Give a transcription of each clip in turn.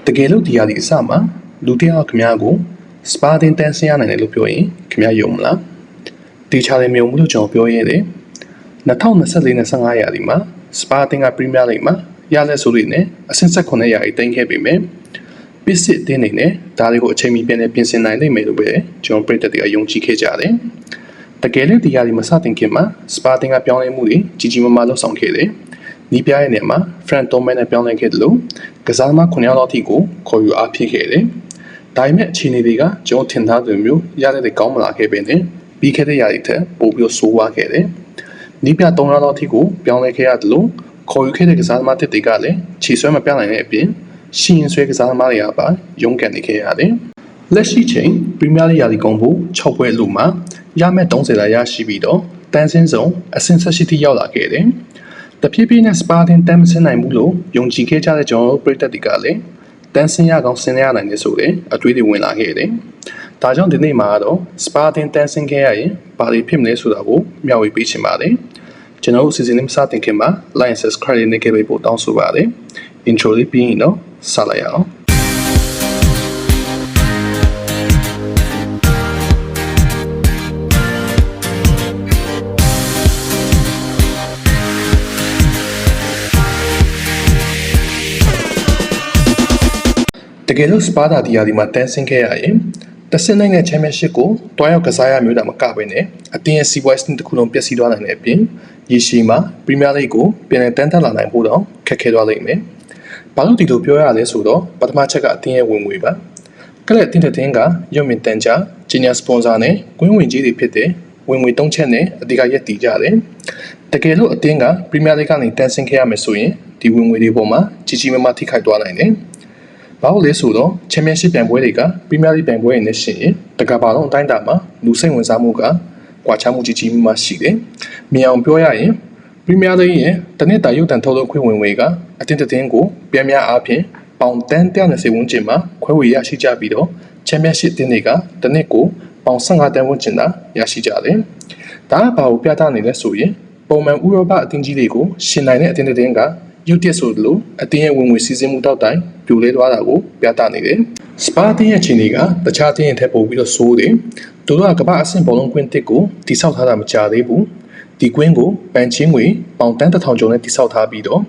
တကယ်လို့ဒီရာဒီအစမှာလူတစ်ယောက်ခင်ဗျားကိုစပါတင်တန်းဆင်းရနိုင်တယ်လို့ပြောရင်ခင်ဗျားယုံမလားတေချာတယ်မြုံမှုလို့ကျွန်တော်ပြောရဲတယ်2024-25ရာသီမှာစပါတင်ကပရီးမီးယားလိဂ်မှာရလက်ဆိုတွေနဲ့အဆင့်19ရာသီတင်ခဲ့ပေမဲ့ပစ်စစ်တင်းနေနဲ့ဒါတွေကိုအချိန်မီပြန်ပြင်ဆင်နိုင်လိမ့်မယ်လို့ပဲကျွန်တော်ပြည်သက်တွေကယုံကြည်ခဲ့ကြတယ်တကယ်လို့ဒီရာသီမှာစတင်ခင်မှာစပါတင်ကပြောင်းလဲမှုတွေကြီးကြီးမားမားလှုပ်ဆောင်ခဲ့တယ်နီးပြရဲ့နေရာမှာ Frank Thomas နဲ့ပြောင်းလဲခဲ့တယ်လို့ကစားသမား9ယောက်လောက်ထိကိုခေါ်ယူအားဖြစ်ခဲ့တယ်။ဒါပေမဲ့အခြေအနေတွေကကျွန်တော်ထင်ထားသလိုမျိုးရတဲ့ကောင်းမလာခဲ့ပဲနဲ့ပြီးခဲ့တဲ့ရာသီထက်ပိုပြီးဆိုးဝါးခဲ့တယ်။နီးပြ3ယောက်လောက်ထိကိုပြောင်းလဲခဲ့ရတယ်လို့ခေါ်ယူခဲ့တဲ့ကစားသမားတွေကလည်းခြေဆွဲမပြနိုင်တဲ့အပြင်ရှင်းဆွဲကစားသမားတွေကပါရုန်းကန်နေခဲ့ရတယ်။လက်ရှိချိန်ပရီးမီးယားလိဂ်ရာသီကုန်ဖို့6ပွဲလို့မှာရမဲ့30လာရရှိပြီးတော့တန်းစင်းစုံအဆင့်18ထိရောက်လာခဲ့တယ်။တဖြည်းဖြည်းနဲ့စပါတင်တန်းမဆင်းနိုင်ဘူးလို့ယုံကြည်ခဲ့ကြတဲ့ကျွန်တော်တို့ပြည်သက်တွေကလည်းတန်းဆင်းရကောင်းဆင်းရနိုင်တယ်ဆိုတဲ့အတွေးတွေဝင်လာခဲ့တယ်။ဒါကြောင့်ဒီနေ့မှာတော့စပါတင်တန်းဆင်းခဲ့ရရင်ဘာတွေဖြစ်မလဲဆိုတာကိုမျှဝေပေးချင်ပါတယ်။ကျွန်တော်တို့အစီအစဉ်လေးမစတင်ခင်မှာ like and subscribe နဲ့ခဲ့ပေးဖို့တောင်းဆိုပါတယ်။ intro လေးပြီးရင်တော့စလိုက်ရအောင်။တကယ်လို့စပါတာဒီယာဒီမှာတန်းဆင်းခဲ့ရရင်တဆင့်နိုင်တဲ့ချန်ပီယံရှစ်ကိုတွားရောက်ကစားရမျိုးတာမကပဲနဲ့အတင်းရဲ့စီးပွားရေးစနစ်တစ်ခုလုံးပျက်စီးသွားနိုင်တဲ့အပြင်ရေရှည်မှာပရီးမီးယားလိဂ်ကိုပြန်လည်တန်းတက်လာနိုင်ဖို့တော့ခက်ခဲသွားလိမ့်မယ်။ဘာလို့ဒီလိုပြောရလဲဆိုတော့ပထမချက်ကအတင်းရဲ့ဝင်ငွေပါ။ကလပ်အတင်းတင်းကရုံမြင့်တန်ကြားဂျီနီယာစပွန်ဆာနဲ့ကွင်းဝင်ကြီးတွေဖြစ်တဲ့ဝင်ငွေ3ချက်နဲ့အဓိကရက်တည်ကြတယ်။တကယ်လို့အတင်းကပရီးမီးယားလိဂ်ကနေတန်းဆင်းခဲ့ရမယ်ဆိုရင်ဒီဝင်ငွေတွေပေါ်မှာကြီးကြီးမားမားထိခိုက်သွားနိုင်တယ်။ဘာလို့လဲဆိုတော့ချန်ပီယံရှစ်ပြိုင်ပွဲတွေကပရီးမီးယားလိဂ်ပြိုင်ပွဲတွေနဲ့ရှင်တကဘာလုံးအတိုင်းအတာမှာလူစိတ်ဝင်စားမှုကကွာခြားမှုကြီးကြီးမားမားရှိတယ်။မြင်အောင်ပြောရရင်ပရီးမီးယားလိဂ်ရဲ့တနစ်တာရုပ်တံထုတ်လုပ်ခွင့်ဝင်ငွေကအတင်းတင်းကိုပြန်များအားဖြင့်ပေါင်တန်း120ဝန်းကျင်မှာခွဲဝေရရှိကြပြီးတော့ချန်ပီယံရှစ်တင်းတွေကတနစ်ကိုပေါင်15တန်းဝန်းကျင်သာရရှိကြတယ်။ဒါကဘာကိုပြသနေလဲဆိုရင်ပုံမှန်ဥရောပအသင်းကြီးတွေကိုရှင်နိုင်တဲ့အသင်းတင်းကရုပ်တက်ဆိုလို့အတင်းရဲ့ဝင်ငွေစီစဉ်မှုတောက်တိုင်းပြိုလဲသွားတာကိုပြသနေတယ်။စပါတင်ရဲ့ခြေနေကတခြားတင်းရဲ့ထက်ပိုပြီးတော့ဆိုးတယ်။သူတို့ကကမ္ဘာအဆင့်ဘောလုံးကွင်းတစ်ကိုတိစောက်ထားတာမကြသေးဘူး။ဒီကွင်းကိုပန်ချင်းငွေပေါင်တန်း1000ကျော်နဲ့တိစောက်ထားပြီးတော့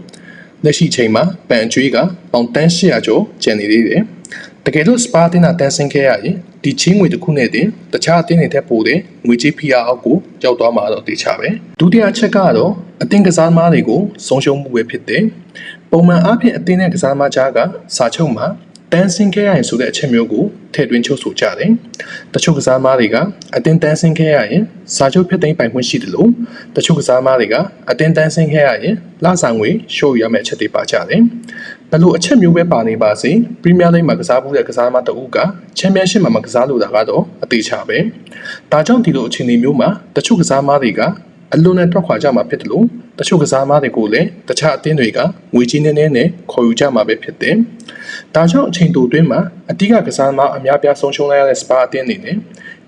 လက်ရှိချိန်မှာပန်အကျွေးကပေါင်တန်း800ကျော်ကျန်နေသေးတယ်။တကယ်လို့စပါတင်ကတန်းဆင်းခဲ့ရရင်ဒီချင်းငွေတစ်ခုနဲ့တင်တခြားအတင်းတွေထက်ပိုတဲ့ငွေကြေးဖိအားအောက်ကိုရောက်သွားမှာတော့တေချာပဲ။ဒုတိယအချက်ကတော့အတင်းကစားသမားတွေကိုဆုံးရှုံးမှုပဲဖြစ်တယ်။ပုံမှန်အားဖြင့်အတင်းနဲ့ကစားသမားကြားကစာချုပ်မှာတန်းဆင်းခဲ့ရရင်ဆိုတဲ့အချက်မျိုးကိုထည့်သွင်းချုပ်ဆိုကြတယ်။တချို့ကစားသမားတွေကအတင်းတန်းဆင်းခဲ့ရရင်စာချုပ်ဖျက်သိမ်းပိုင်ခွင့်ရှိတယ်လို့တချို့ကစားသမားတွေကအတင်းတန်းဆင်းခဲ့ရရင်လစာငွေရှို့ရမယ့်အချက်တွေပါကြတယ်။ဘယ်လိုအချက်မျိုးပဲပါနေပါစေပရီးမီးယားလိဂ်မှာကစားမှုတဲ့ကစားသမားတဦးကချန်ပီယံရှစ်မှာမကစားလို့တာကတော့အသေးချပဲ။ဒါကြောင့်ဒီလိုအခြေအနေမျိုးမှာတချို့ကစားသမားတွေကအလွန်နဲ့ထွက်ခွာကြမှာဖြစ်တယ်လို့တချို့ကစားသမားတွေကိုလည်းတခြားအသင်းတွေကငွေကြီးနည်းနည်းနဲ့ခေါ်ယူကြမှာပဲဖြစ်တယ်။ဒါကြောင့်အချိန်တိုအတွင်းမှာအဓိကကစားသမားအများပြားဆုံးရှုံးလိုက်ရတဲ့စပါအသင်းတွေနဲ့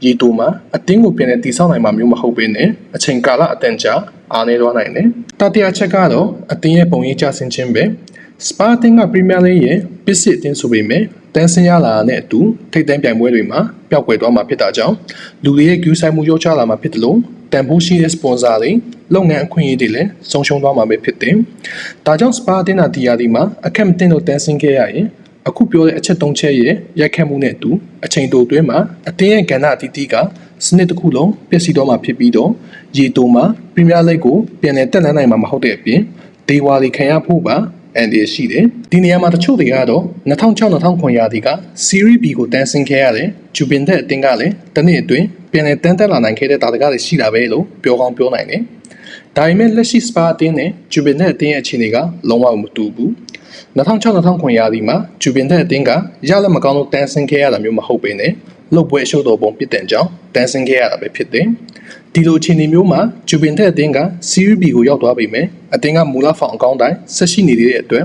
ရေတိုမှာအသင်းကိုပြန်လည်တည်ဆောက်နိုင်မှာမျိုးမဟုတ်ဘဲနဲ့အချိန်ကာလအတန်ကြာအားနည်းသွားနိုင်တယ်။တတိယချက်ကတော့အသင်းရဲ့ပုံရိပ်ကျဆင်းခြင်းပဲ။စပါအသင်းကပရီးမီးယားလိဂ်ရဲ့ပစ်စစ်အသင်းဆိုပေမဲ့တန်းဆင်းရလာတာနဲ့အတူထိပ်တန်းပြိုင်ပွဲတွေမှာပျောက်ကွယ်သွားမှာဖြစ်တာကြောင့်လူတွေရဲ့ကျူးဆိုင်မှုရောချလာမှာဖြစ်တယ်လို့တန်ဖိုးရှိတဲ့စပွန်ဆာတွေလုပ်ငန်းအခွင့်အရေးတွေလည်းဆုံးရှုံးသွားမှာပဲဖြစ်တယ်။ဒါကြောင့်စပါတင်နာဒီယာဒီမှာအခက်မတင်လို့တန်းဆင်းခဲ့ရရင်အခုပြောတဲ့အချက်၃ချက်ရဲ့ရိုက်ခတ်မှုနဲ့အတူအချိန်တိုအတွင်းမှာအတင်းရဲ့ကဏ္ဍအသီးသီးကစနစ်တစ်ခုလုံးပျက်စီးသွားမှာဖြစ်ပြီးတော့ရေတိုမှာပရီးမီးယားလိဂ်ကိုပြန်လည်တက်လှမ်းနိုင်မှာမဟုတ်တဲ့အပြင်ဒေဝါလီခံရဖို့ပါအန်ဒီရှိတယ်။ဒီနေရာမှာတချို့တွေကတော့2006-2009ရာသီက Serie B ကိုတန်းဆင်းခဲ့ရတဲ့ဂျူပင်တက်အသင်းကလည်းတနည်းအတွင်းပြန်လည်တန်းတက်လာနိုင်ခဲ့တဲ့တာတကားတွေရှိတာပဲလို့ပြောကောင်းပြောနိုင်တယ်။ဒါပေမဲ့လက်ရှိစပါအသင်းနဲ့ဂျူပင်တက်အသင်းရဲ့အခြေအနေကလုံးဝမတူဘူး။2006-2009ရာသီမှာဂျူပင်တက်အသင်းကရလက်မကောင်းလို့တန်းဆင်းခဲ့ရတာမျိုးမဟုတ်ဘဲနဲ့လုတ်ပွဲအရှုပ်တော်ပုံပြစ်ဒဏ်ကြောင့်တန်းဆင်းခဲ့ရတာပဲဖြစ်တယ်။ဒီလိုအခြေအနေမျိုးမှာဂျူပင်တက်အသင်းက Serie B ကိုရောက်သွားပြီမဲ့အသင်းကမူလဖောင်အကောင်းတိုင်းဆက်ရှိနေသေးတဲ့အတွက်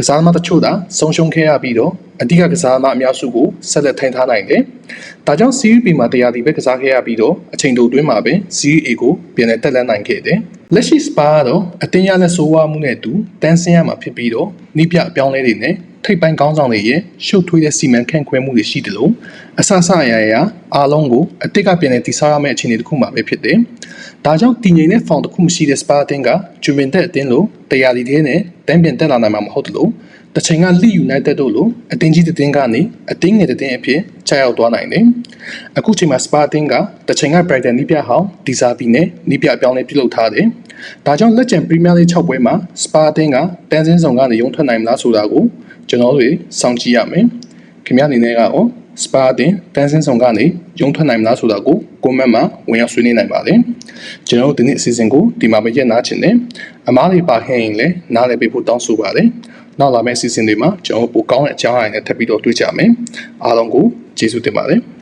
ကစားသမားတချို့သာဆုံးရှုံးခဲ့ရပြီးတော့အဓိကကစားသမားအများစုကိုဆက်လက်ထိန်းထားနိုင်တယ်။ဒါကြောင့် Serie B မှာတရားဒီပဲကစားခဲ့ရပြီးတော့အချိန်တိုအတွင်းမှာပဲ Serie A ကိုပြန်လည်တက်လှမ်းနိုင်ခဲ့တယ်။လက်ရှိစပါကတော့အသင်းရလက်ဆိုးဝါးမှုနဲ့အတူတန်းဆင်းရမှာဖြစ်ပြီးတော့နီးပြအပြောင်းလဲတွေနဲ့ ထိပ်ပိုင်းခေါင်းဆောင်တွေရဲ့ရှုပ်ထွေးတဲ့စီမံခန့်ခွဲမှုတွေရှိတယ်လို့အဆအရအားလုံးကိုအတိတ်ကပြန်လည်တည်ဆောက်ရမယ့်အခြေအနေတစ်ခုမှပဲဖြစ်တယ်။ဒါကြောင့်တည်ငြိမ်တဲ့ဖောင်တစ်ခုမရှိတဲ့စပါအသင်းကဂျူဗင်တက်အသင်းလို့တရားဒီထဲနဲ့တန်းပြန်တက်လာနိုင်မှာမဟုတ်ဘူးလို့တချိန်ကလိယူနိုင်တဲ့တို့လို့အတင်းကြီးတဲ့တင်းကနေအတင်းငယ်တဲ့တင်းအဖြစ်ခြားရောက်သွားနိုင်တယ်။အခုချိန်မှာစပါအသင်းကတချိန်က Brighton နီးပြဟောင်းဒီဇာပီနဲ့နီးပြအပြောင်းလဲပြုလုပ်ထားတယ်။ဒါကြောင့်လက်ကျန် Premier League 6ပွဲမှာစပါအသင်းကတန်းစင်းဆောင်ကနေရုံထွက်နိုင်မလားဆိုတာကိုကျွန်တော်တို့စောင့်ကြည့်ရမယ်။ခင်ဗျားအနေနဲ့ကတော့စပါအသင်းတန်းစင်းဆောင်ကနေရုံထွက်နိုင်မလားဆိုတာကိုကွန်မန့်မှာဝင်ရောက်ဆွေးနွေးနိုင်ပါတယ်။ကျွန်တော်တို့ဒီနေ့အစီအစဉ်ကိုဒီမှာပဲရပ်နားချင်တယ်။အမားတွေပါခဲ့ရင်လည်းနားလည်ပေးဖို့တောင်းဆိုပါတယ်။နောက်လာမယ့်အစီအစဉ်တွေမှာကျွန်တော်တို့ပိုကောင်းတဲ့အကြောင်းအရာတွေနဲ့ထပ်ပြီးတော့တွေ့ကြမယ်။အားလုံးကိုကျေးဇူးတင်ပါတယ်။